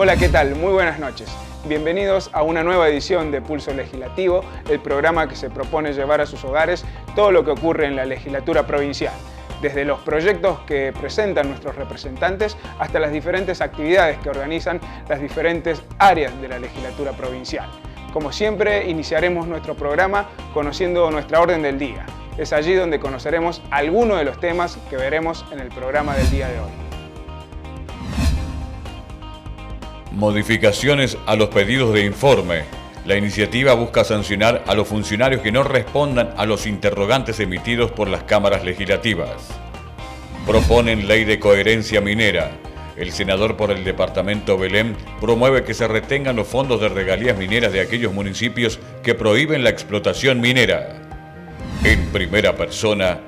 Hola, ¿qué tal? Muy buenas noches. Bienvenidos a una nueva edición de Pulso Legislativo, el programa que se propone llevar a sus hogares todo lo que ocurre en la legislatura provincial, desde los proyectos que presentan nuestros representantes hasta las diferentes actividades que organizan las diferentes áreas de la legislatura provincial. Como siempre, iniciaremos nuestro programa conociendo nuestra orden del día. Es allí donde conoceremos algunos de los temas que veremos en el programa del día de hoy. Modificaciones a los pedidos de informe. La iniciativa busca sancionar a los funcionarios que no respondan a los interrogantes emitidos por las cámaras legislativas. Proponen ley de coherencia minera. El senador por el departamento Belén promueve que se retengan los fondos de regalías mineras de aquellos municipios que prohíben la explotación minera. En primera persona,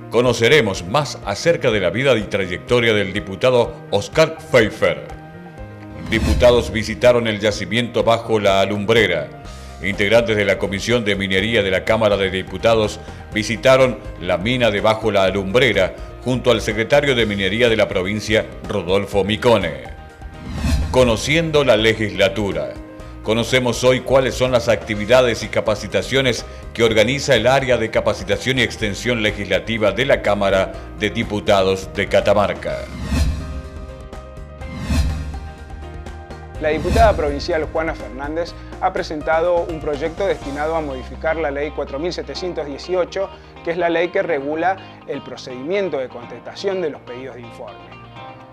conoceremos más acerca de la vida y trayectoria del diputado Oscar Pfeiffer. Diputados visitaron el yacimiento Bajo la Alumbrera. Integrantes de la Comisión de Minería de la Cámara de Diputados visitaron la mina de Bajo la Alumbrera junto al secretario de Minería de la provincia, Rodolfo Micone. Conociendo la legislatura. Conocemos hoy cuáles son las actividades y capacitaciones que organiza el área de capacitación y extensión legislativa de la Cámara de Diputados de Catamarca. La diputada provincial Juana Fernández ha presentado un proyecto destinado a modificar la ley 4718, que es la ley que regula el procedimiento de contestación de los pedidos de informe.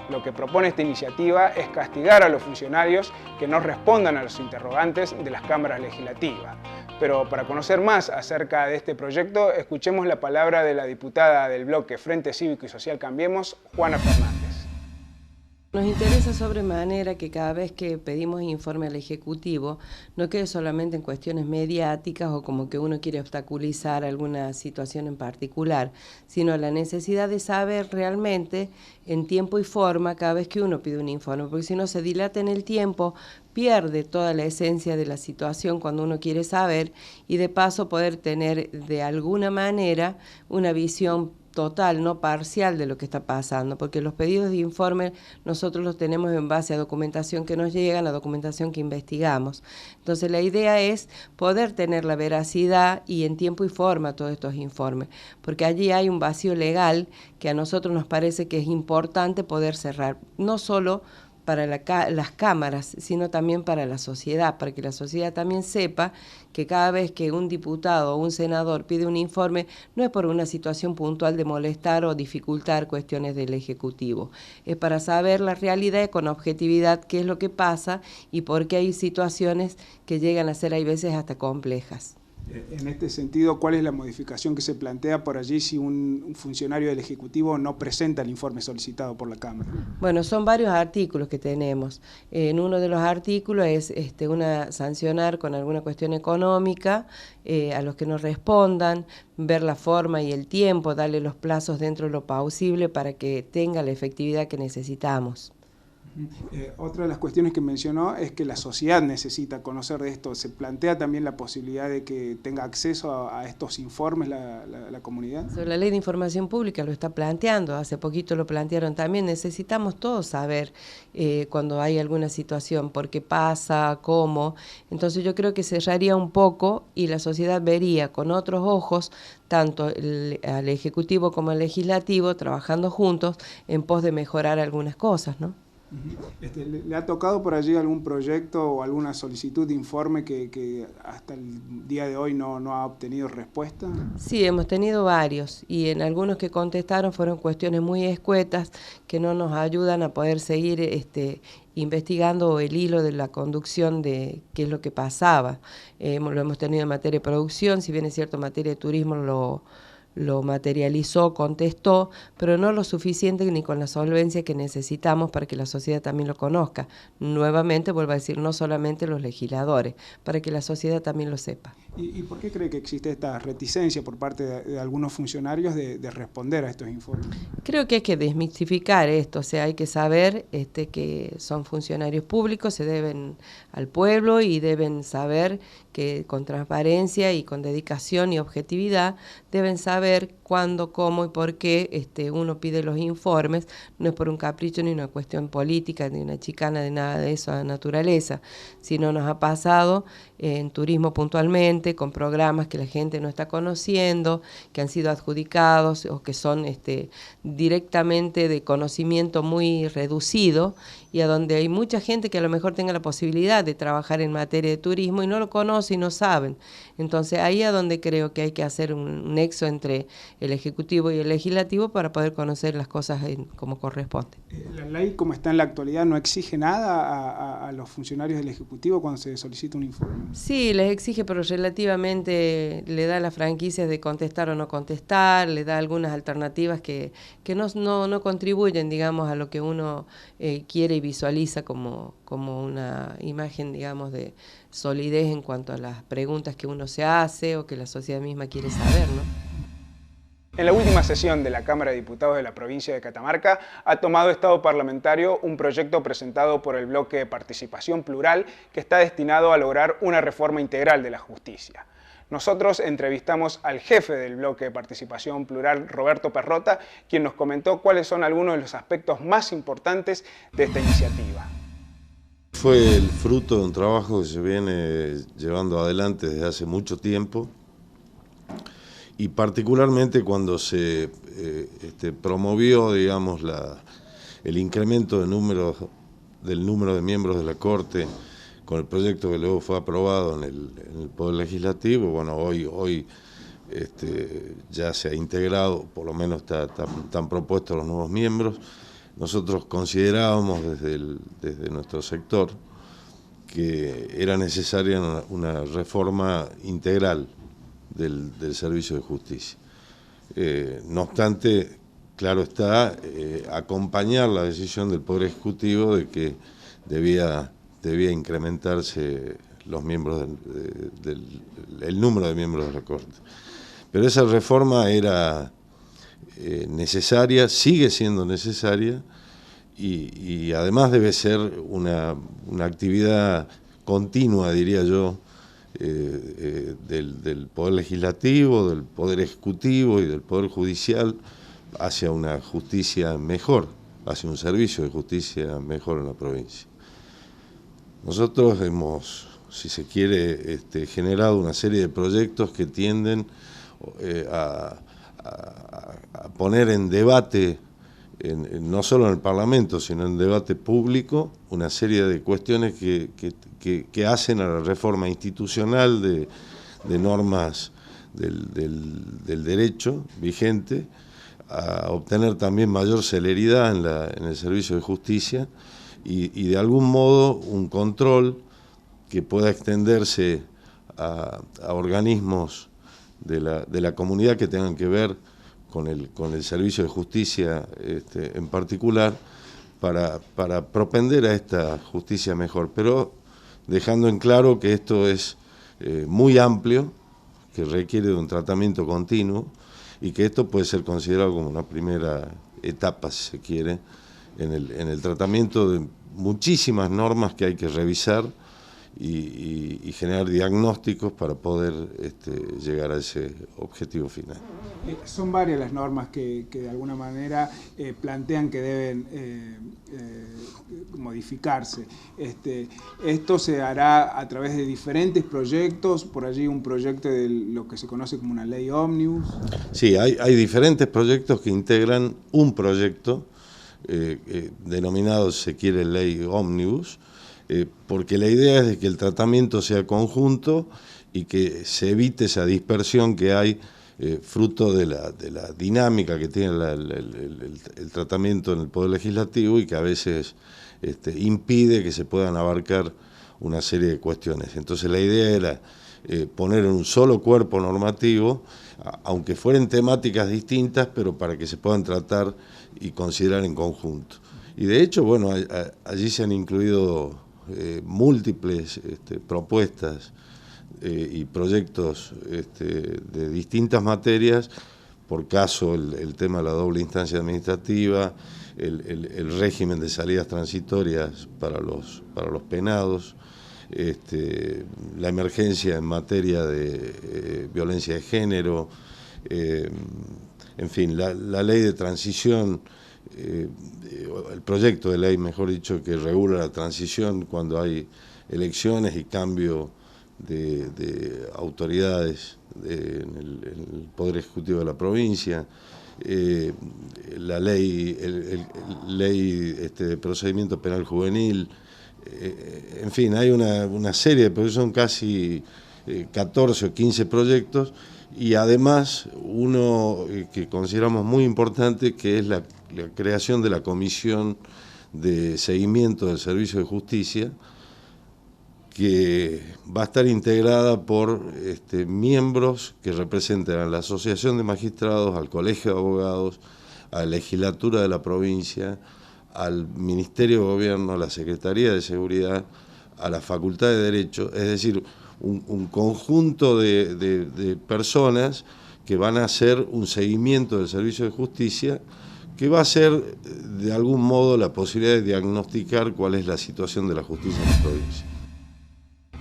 Lo que propone esta iniciativa es castigar a los funcionarios que no respondan a los interrogantes de las cámaras legislativas. Pero para conocer más acerca de este proyecto, escuchemos la palabra de la diputada del bloque Frente Cívico y Social Cambiemos, Juana Fernández. Nos interesa sobremanera que cada vez que pedimos informe al Ejecutivo no quede solamente en cuestiones mediáticas o como que uno quiere obstaculizar alguna situación en particular, sino la necesidad de saber realmente en tiempo y forma cada vez que uno pide un informe, porque si no se dilata en el tiempo, pierde toda la esencia de la situación cuando uno quiere saber y de paso poder tener de alguna manera una visión total, no parcial de lo que está pasando, porque los pedidos de informe nosotros los tenemos en base a documentación que nos llega, la documentación que investigamos. Entonces la idea es poder tener la veracidad y en tiempo y forma todos estos informes, porque allí hay un vacío legal que a nosotros nos parece que es importante poder cerrar, no solo para las cámaras, sino también para la sociedad, para que la sociedad también sepa que cada vez que un diputado o un senador pide un informe, no es por una situación puntual de molestar o dificultar cuestiones del Ejecutivo, es para saber la realidad con objetividad qué es lo que pasa y por qué hay situaciones que llegan a ser, hay veces, hasta complejas. En este sentido, ¿cuál es la modificación que se plantea por allí si un funcionario del Ejecutivo no presenta el informe solicitado por la Cámara? Bueno, son varios artículos que tenemos. En uno de los artículos es sancionar con alguna cuestión económica a los que no respondan, ver la forma y el tiempo, darle los plazos dentro de lo posible para que tenga la efectividad que necesitamos. Otra de las cuestiones que mencionó es que la sociedad necesita conocer de esto. ¿Se plantea también la posibilidad de que tenga acceso a estos informes la comunidad? Sobre la Ley de Información Pública lo está planteando, hace poquito lo plantearon también. Necesitamos todos saber cuando hay alguna situación, por qué pasa, cómo. Entonces yo creo que cerraría un poco y la sociedad vería con otros ojos tanto al Ejecutivo como al Legislativo trabajando juntos en pos de mejorar algunas cosas, ¿no? ¿Le ha tocado por allí algún proyecto o alguna solicitud de informe que hasta el día de hoy no ha obtenido respuesta? Sí, hemos tenido varios y en algunos que contestaron fueron cuestiones muy escuetas que no nos ayudan a poder seguir investigando el hilo de la conducción de qué es lo que pasaba. Lo hemos tenido en materia de producción, si bien es cierto en materia de turismo lo materializó, contestó, pero no lo suficiente ni con la solvencia que necesitamos para que la sociedad también lo conozca. Nuevamente, vuelvo a decir, no solamente los legisladores, para que la sociedad también lo sepa. ¿Y por qué cree que existe esta reticencia por parte de algunos funcionarios de responder a estos informes? Creo que hay que desmitificar esto, o sea, hay que saber que son funcionarios públicos, se deben al pueblo y deben saber que con transparencia y con dedicación y objetividad deben saber cuándo, cómo y por qué uno pide los informes. No es por un capricho ni una cuestión política, ni una chicana, de nada de eso, de naturaleza, sino nos ha pasado en turismo puntualmente, con programas que la gente no está conociendo, que han sido adjudicados o que son directamente de conocimiento muy reducido, y a donde hay mucha gente que a lo mejor tenga la posibilidad de trabajar en materia de turismo y no lo conoce y no saben. Entonces ahí es donde creo que hay que hacer un nexo entre el Ejecutivo y el Legislativo para poder conocer las cosas como corresponde. La ley, como está en la actualidad, no exige nada a los funcionarios del Ejecutivo cuando se solicita un informe. Sí, les exige, pero relativamente le da las franquicias de contestar o no contestar, le da algunas alternativas que no contribuyen, digamos, a lo que uno quiere y visualiza como una imagen, digamos, de solidez en cuanto a las preguntas que uno se hace o que la sociedad misma quiere saber, ¿no? En la última sesión de la Cámara de Diputados de la provincia de Catamarca ha tomado estado parlamentario un proyecto presentado por el bloque de Participación Plural que está destinado a lograr una reforma integral de la justicia. Nosotros entrevistamos al jefe del bloque de Participación Plural, Roberto Perrota, quien nos comentó cuáles son algunos de los aspectos más importantes de esta iniciativa. Fue el fruto de un trabajo que se viene llevando adelante desde hace mucho tiempo, y particularmente cuando se promovió, digamos, el incremento del número de miembros de la Corte con el proyecto que luego fue aprobado en el Poder Legislativo. Bueno, hoy ya se ha integrado, por lo menos están propuestos los nuevos miembros. Nosotros considerábamos desde nuestro sector que era necesaria una reforma integral del servicio de justicia. No obstante, claro está, acompañar la decisión del Poder Ejecutivo de que debía incrementarse los miembros el número de miembros de la Corte. Pero esa reforma era necesaria, sigue siendo necesaria, y además debe ser una actividad continua, diría yo, del Poder Legislativo, del Poder Ejecutivo y del Poder Judicial hacia una justicia mejor, hacia un servicio de justicia mejor en la provincia. Nosotros hemos, si se quiere, generado una serie de proyectos que tienden a poner en debate, no solo en el Parlamento, sino en debate público, una serie de cuestiones que hacen a la reforma institucional de normas del derecho vigente, a obtener también mayor celeridad en el servicio de justicia y de algún modo un control que pueda extenderse a organismos de la comunidad que tengan que ver con el servicio de justicia en particular, para propender a esta justicia mejor, pero dejando en claro que esto es muy amplio, que requiere de un tratamiento continuo, y que esto puede ser considerado como una primera etapa, si se quiere, en el tratamiento de muchísimas normas que hay que revisar y generar diagnósticos para poder llegar a ese objetivo final. Son varias las normas que de alguna manera plantean que deben modificarse. Esto se hará a través de diferentes proyectos, por allí un proyecto de lo que se conoce como una ley ómnibus. Sí, hay diferentes proyectos que integran un proyecto denominado, si se quiere, ley ómnibus, porque la idea es de que el tratamiento sea conjunto y que se evite esa dispersión que hay fruto de la dinámica que tiene el tratamiento en el Poder Legislativo, y que a veces impide que se puedan abarcar una serie de cuestiones. Entonces la idea era poner en un solo cuerpo normativo, aunque fueran temáticas distintas, pero para que se puedan tratar y considerar en conjunto. Y de hecho, bueno, allí se han incluido múltiples propuestas y proyectos de distintas materias, por caso el tema de la doble instancia administrativa, el régimen de salidas transitorias para los penados, la emergencia en materia de violencia de género, En fin, la ley de transición, el proyecto de ley, mejor dicho, que regula la transición cuando hay elecciones y cambio de autoridades en el Poder Ejecutivo de la provincia, la ley, ley de procedimiento penal juvenil, en fin, hay una serie, porque son casi 14 o 15 proyectos, y además uno que consideramos muy importante, que es la creación de la Comisión de Seguimiento del Servicio de Justicia, que va a estar integrada por miembros que representan a la Asociación de Magistrados, al Colegio de Abogados, a la Legislatura de la provincia, al Ministerio de Gobierno, a la Secretaría de Seguridad, a la Facultad de Derecho, es decir, un conjunto de personas que van a hacer un seguimiento del servicio de justicia, que va a ser de algún modo la posibilidad de diagnosticar cuál es la situación de la justicia en la provincia.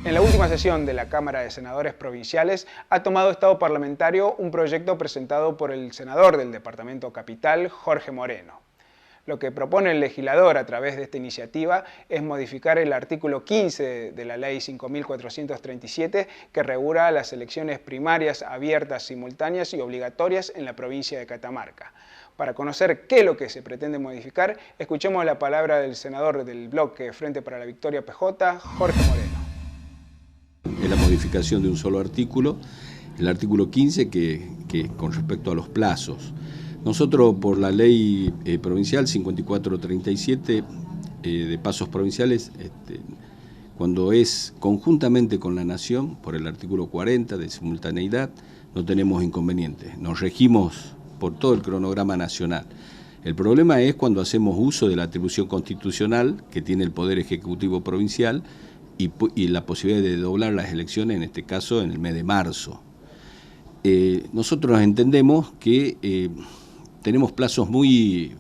En la última sesión de la Cámara de Senadores Provinciales ha tomado estado parlamentario un proyecto presentado por el senador del Departamento Capital, Jorge Moreno. Lo que propone el legislador a través de esta iniciativa es modificar el artículo 15 de la Ley 5.437, que regula las elecciones primarias abiertas, simultáneas y obligatorias en la provincia de Catamarca. Para conocer qué es lo que se pretende modificar, escuchemos la palabra del senador del bloque Frente para la Victoria PJ, Jorge Moreno. Es la modificación de un solo artículo, el artículo 15, que con respecto a los plazos. Nosotros, por la ley provincial 5437 de pasos provinciales, cuando es conjuntamente con la Nación, por el artículo 40 de simultaneidad, no tenemos inconvenientes. Nos regimos por todo el cronograma nacional. El problema es cuando hacemos uso de la atribución constitucional que tiene el Poder Ejecutivo Provincial y la posibilidad de doblar las elecciones, en este caso en el mes de marzo. Nosotros entendemos que tenemos plazos muy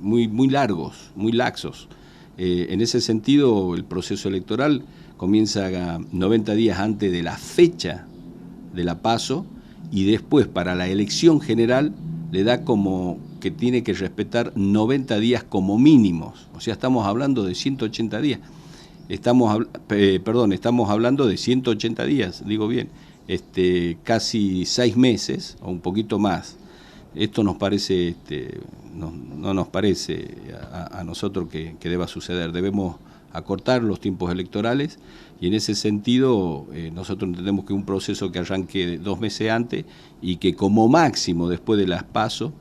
largos, muy laxos. En ese sentido, el proceso electoral comienza 90 días antes de la fecha de la PASO, y después para la elección general le da como que tiene que respetar 90 días como mínimos. O sea, estamos hablando de 180 días. Estamos hablando de 180 días, digo bien, casi 6 meses o un poquito más. Esto nos parece, no nos parece a nosotros que deba suceder. Debemos acortar los tiempos electorales, y en ese sentido nosotros entendemos que un proceso que arranque 2 meses antes y que como máximo después de las PASO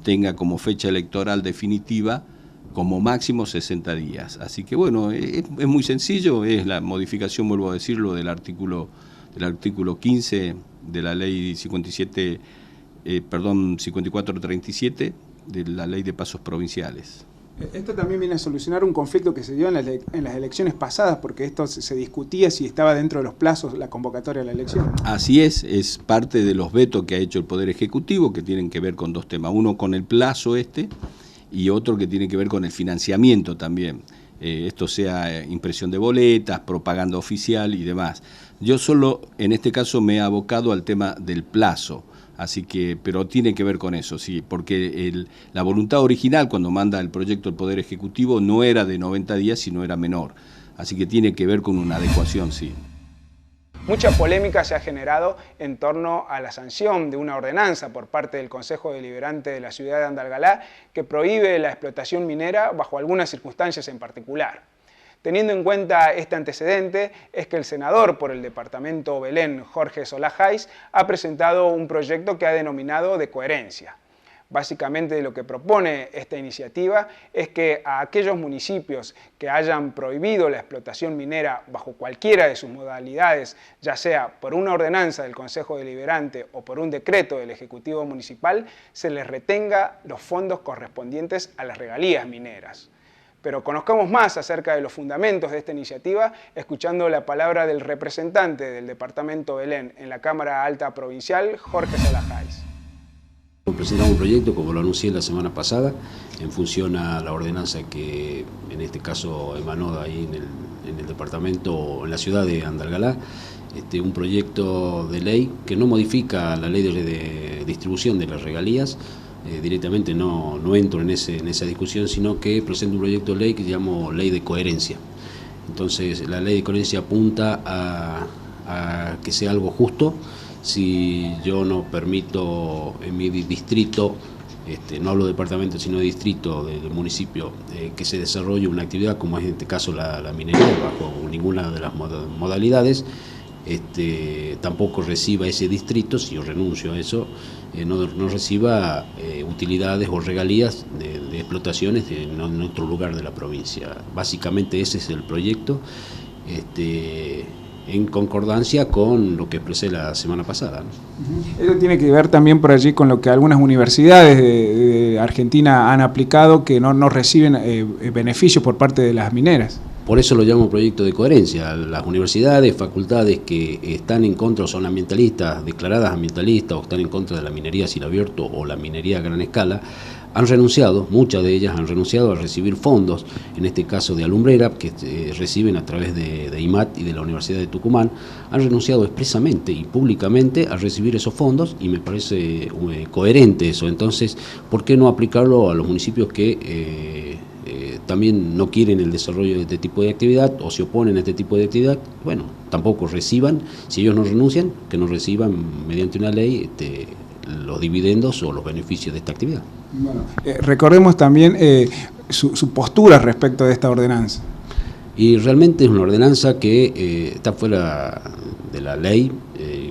tenga como fecha electoral definitiva como máximo 60 días. Así que bueno, es muy sencillo, es la modificación, vuelvo a decirlo, del artículo 15 de la ley 5437 de la ley de pasos provinciales. Esto también viene a solucionar un conflicto que se dio en las elecciones pasadas, porque esto se discutía si estaba dentro de los plazos la convocatoria de la elección. Así es parte de los vetos que ha hecho el Poder Ejecutivo, que tienen que ver con 2 temas, uno con el plazo y otro que tiene que ver con el financiamiento también. Esto sea impresión de boletas, propaganda oficial y demás. Yo solo en este caso me he abocado al tema del plazo. Así que, pero tiene que ver con eso, sí, porque la voluntad original cuando manda el proyecto del Poder Ejecutivo no era de 90 días, sino era menor. Así que tiene que ver con una adecuación, sí. Mucha polémica se ha generado en torno a la sanción de una ordenanza por parte del Consejo Deliberante de la ciudad de Andalgalá que prohíbe la explotación minera bajo algunas circunstancias en particular. Teniendo en cuenta este antecedente, es que el senador por el departamento Belén, Jorge Solajáis, ha presentado un proyecto que ha denominado de coherencia. Básicamente lo que propone esta iniciativa es que a aquellos municipios que hayan prohibido la explotación minera bajo cualquiera de sus modalidades, ya sea por una ordenanza del Consejo Deliberante o por un decreto del Ejecutivo Municipal, se les retenga los fondos correspondientes a las regalías mineras. Pero conozcamos más acerca de los fundamentos de esta iniciativa, escuchando la palabra del representante del departamento Belén en la Cámara Alta Provincial, Jorge Solajáis. Presentamos un proyecto, como lo anuncié la semana pasada, en función a la ordenanza que en este caso emanó ahí en el departamento, en la ciudad de Andalgalá, un proyecto de ley que no modifica la ley de distribución de las regalías, directamente no entro en esa discusión, sino que presento un proyecto de ley que llamo Ley de Coherencia. Entonces, la Ley de Coherencia apunta a que sea algo justo. Si yo no permito en mi distrito, no hablo de departamento, sino de distrito, del municipio, que se desarrolle una actividad como es en este caso la minería, bajo ninguna de las modalidades, tampoco reciba ese distrito, si yo renuncio a eso, no reciba utilidades o regalías de explotaciones en otro lugar de la provincia. Básicamente ese es el proyecto, en concordancia con lo que expresé la semana pasada, ¿no? Eso tiene que ver también por allí con lo que algunas universidades de Argentina han aplicado, que no reciben beneficios por parte de las mineras. Por eso lo llamo proyecto de coherencia. Las universidades, facultades que están en contra o son ambientalistas, declaradas ambientalistas, o están en contra de la minería a cielo abierto o la minería a gran escala, han renunciado, muchas de ellas han renunciado a recibir fondos, en este caso de Alumbrera, que reciben a través de IMAT y de la Universidad de Tucumán, han renunciado expresamente y públicamente a recibir esos fondos, y me parece coherente eso. Entonces, ¿por qué no aplicarlo a los municipios que también no quieren el desarrollo de este tipo de actividad o se oponen a este tipo de actividad? Bueno, tampoco reciban, si ellos no renuncian, que no reciban mediante una ley los dividendos o los beneficios de esta actividad. Bueno, recordemos también su postura respecto de esta ordenanza. Y realmente es una ordenanza que está fuera de la ley.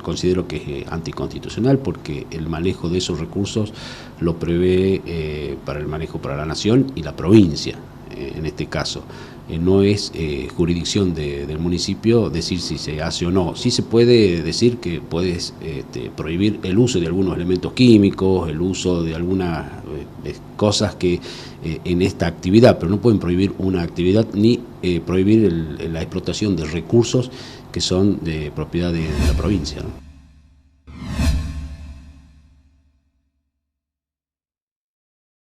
Considero que es anticonstitucional porque el manejo de esos recursos lo prevé para el manejo para la nación y la provincia, en este caso. No es jurisdicción del municipio decir si se hace o no. Sí se puede decir que puedes prohibir el uso de algunos elementos químicos, el uso de algunas cosas que en esta actividad, pero no pueden prohibir una actividad ni prohibir la explotación de recursos que son de propiedad de la provincia, ¿no?